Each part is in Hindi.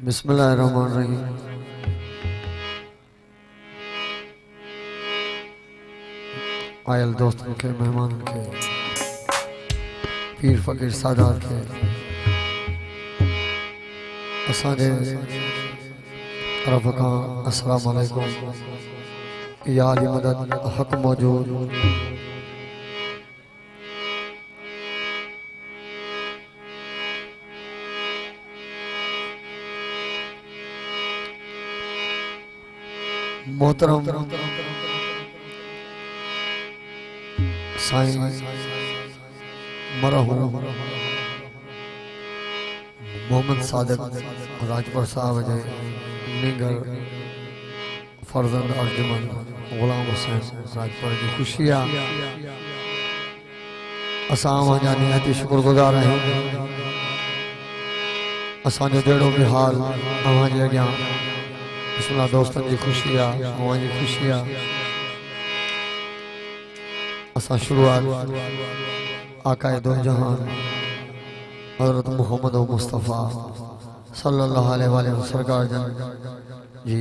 बिस्मिल्लाहिर्रहमानिर्रहीम। आयल दोस्तों के, मेहमान के, पीर फकीर सादात के, असांजे तरफ खां अस्सलाम वालेकुम। या अली मदद हक मौजूद। मोहतरम साईं मरहूम मोहम्मद सादिक राजपुर साहब जे निगर फर्जंद अर्जुमन गुलाम हुसैन राजपुर की खुशी आहे। असां वहां निहायती शुक्रगुज़ार आहियूं। असांजो जहिड़ो बि हाल अव्हां जे अॻियां बिस्मिल्लाह दोस्तन की खुशी आहे, अव्हां जी खुशी आहे। असां शुरुआत आकाए दो जहान हज़रत मोहम्मद मुस्तफ़ा सल्लल्लाहु अलैहि वसल्लम सरकार जी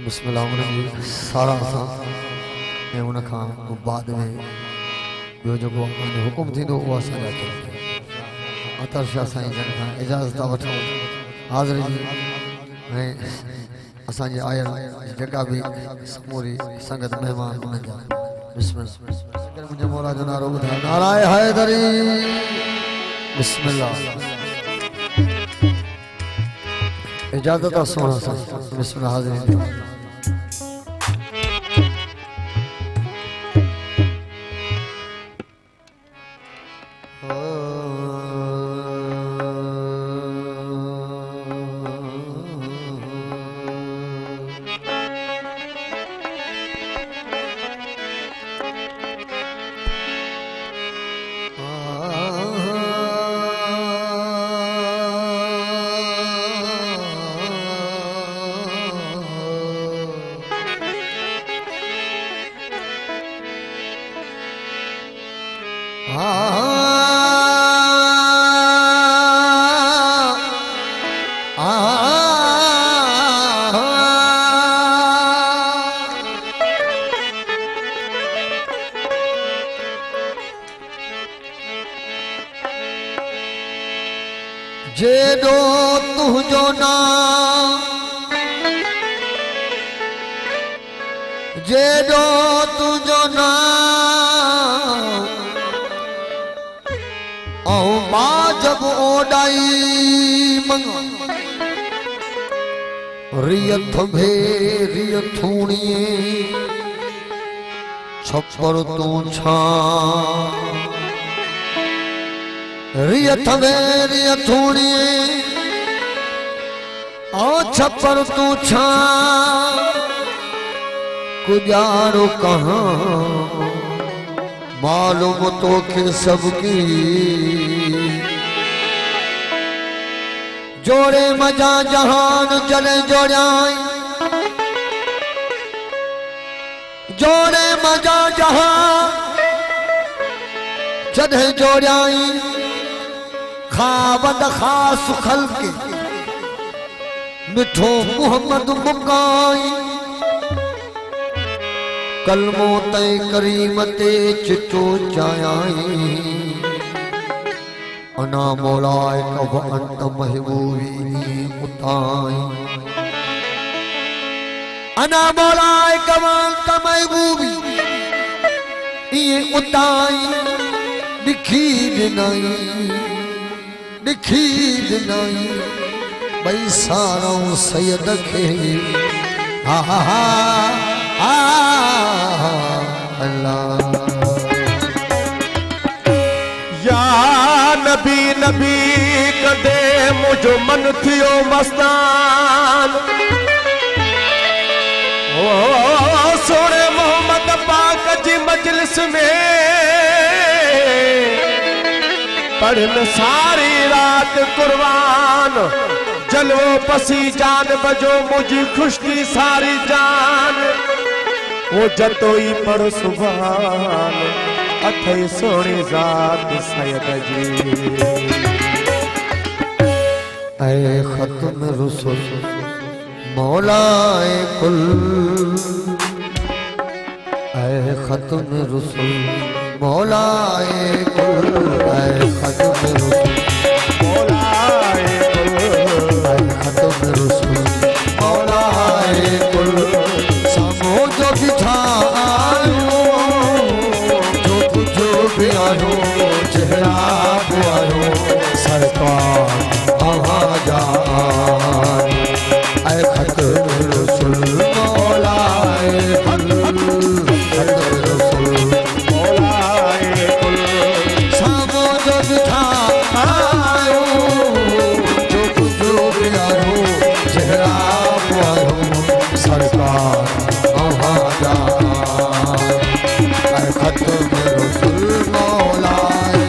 बिस्मिल्लाह उन्हनि जी सारा सां ऐं उन खां बाद में ॿियो जेको हुकुम थींदो उहो असांजा अतर शाह साईं जन खां इजाज़त वठूं हाज़िरी जी। ऐं असांजे आयल जेका भी समूरी संगत मेहमान उन्हनि जा बिस्मिल्लाह। मुंहिंजे मौला जो नारो ॿुधायो, नाराए हैदरी। बिस्मिल्लाह। इजाज़त आहे सोना साईं। बिस्मिल्लाह हाज़िरी। जेडो तुझो नाम, जेडो तुझो नाम, औ जब ओडाई मंग रियथ भे रियथूणिए छप्पर तू छा रियथ में रियथूणी ओ छप्पर तू छा गुजारो कहाँ मालूम तो के सबकी जोड़े मजा जहान जले जोड़ाई जोड़े मजा जहान जले जोड़ाई खावद खास खल्क मिठो मोहम्मद मुकाई कलमो ते करीम ते चिट्टो चायाई अना मौलाए कब अंत महबूबी उताई अना मौलाए कब अंत महबूबी ये उताई दिखी दिनाई दिखीद नहीं बई सारों सैयद के अल्लाह या नबी नबी कदे मुझो मन थियो मस्तान ओ सोने मोहम्मद पाक जी मजलिस में पढ़न सारी रात कुर्बान जलो पसी जान बजो मुझी खुशकी सारी जान वो जतोई पढ़ सुभान अथई सोनी जात सैयद जी ऐ खत्म रसूल मौलाए कुल ऐ खत्म रसूल मौलाए कुल ऐ खत्म रसूल मौलाए कुल ऐ खत्म रसूल मौलाए कुल समो जो बिठायो जो कुछ भी आयो चेहरा को आयो सरकार आजान ऐ खत्म रसूल मौलाए कुल खत्म रसूल मौलाए कुल सामो जो बिठायो जो कुछ भी आयो चेहरा को आयो सरकार आजान ऐ खत्म रसूल मौलाए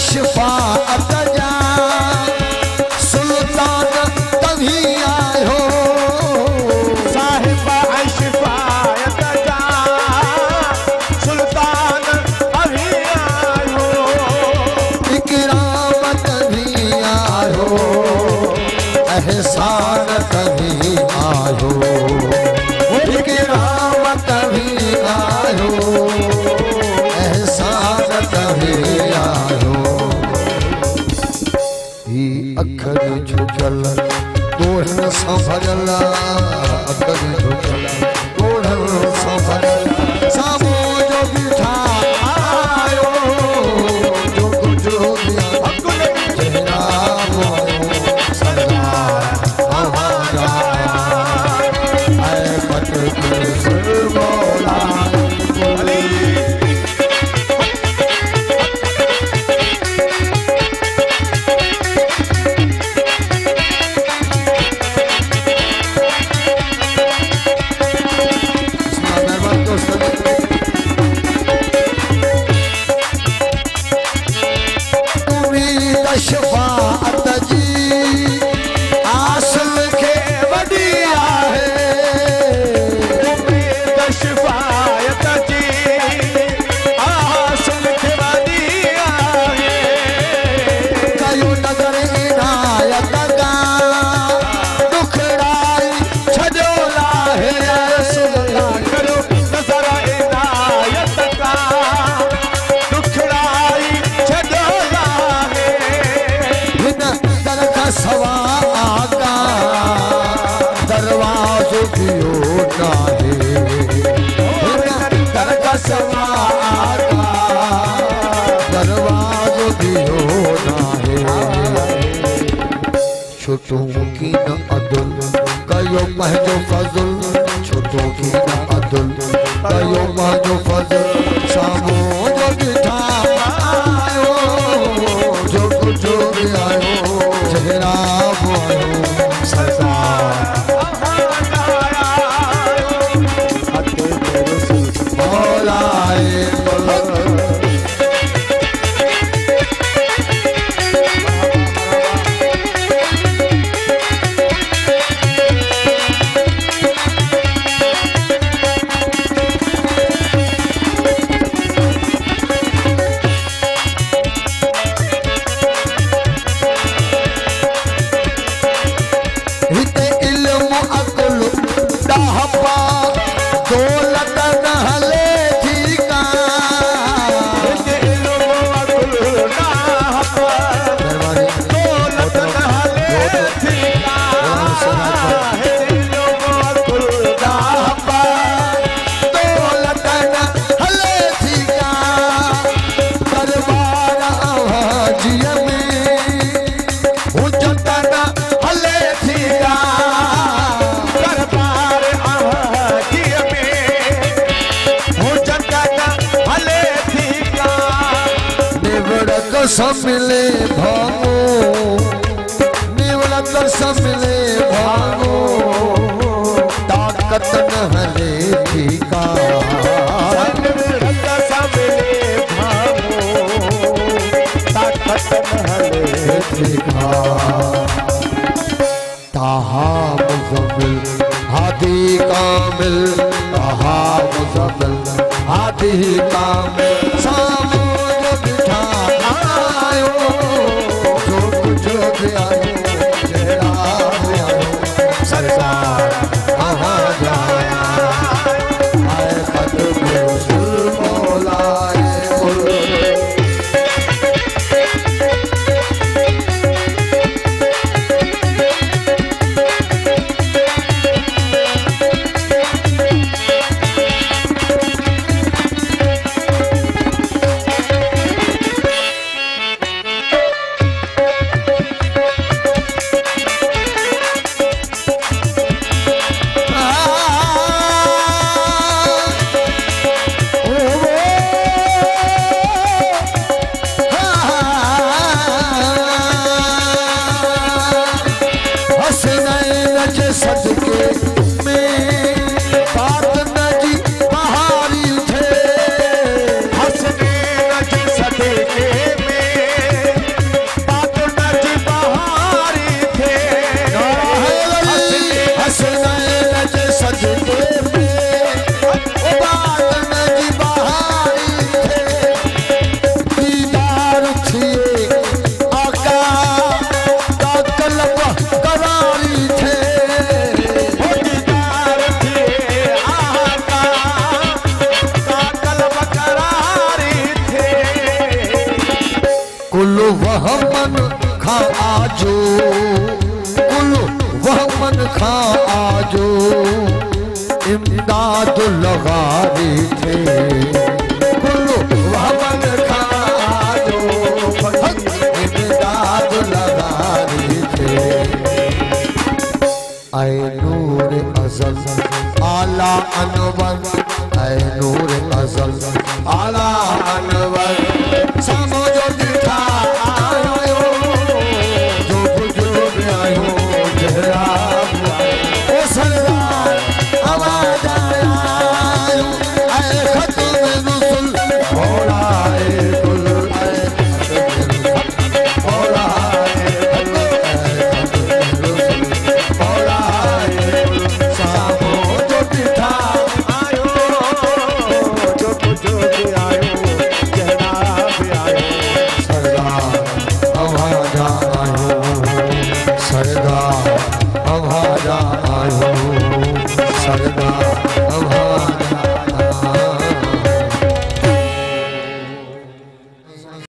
शफाअत जा सुल्तान तभी आयो साहिब शफाअत जा सुल्तान अभी आयो इकराम तभी आयो एहसान तभी आयो इकराम तभी आयो एहसान तभी आयो अखर झुकल तोहन संभरल अखर झुकल तोहन संभरल सामो जो बिठायो जो कुछ भी चेहरा आयो सरकार हमारा ऐ खत्म रसूल मौलाए शफाअत जी आसल के वडिया है शफाअत जी आसल के वडिया है कयो नगर इनायत का दुखड़ाई छजोला है करो नजर इनायत का दुखड़ाई छजोला दर का सवा आका दरवाजो दियो ना है दर का सवा आका दरवाजो दियो ना है छोटों की न अदुल कयो महजो फजुल छोटों की न अदुल कयो महजो फजुल सामो जो बिठायो जो कुछ भी आयो चेहरा आयो सरकार मौलाए मिले भागो नेवला दर्शन मिले भागो ताकत न हले ठीका दर्शन मिले भागो ताकत न हले ठीका ताहा मुज़म्मिल हादी कामिल ताहा मुज़म्मिल हादी कामिल सामो जो बिठा आयो जो कुछ भी आयो जेड़ा भी आयो सरकार कहाँ जाया आए पद में सुर मौलाए कुल वह मन खा आजो कुल वह मन खा आजो इमदाद लगा रहे थे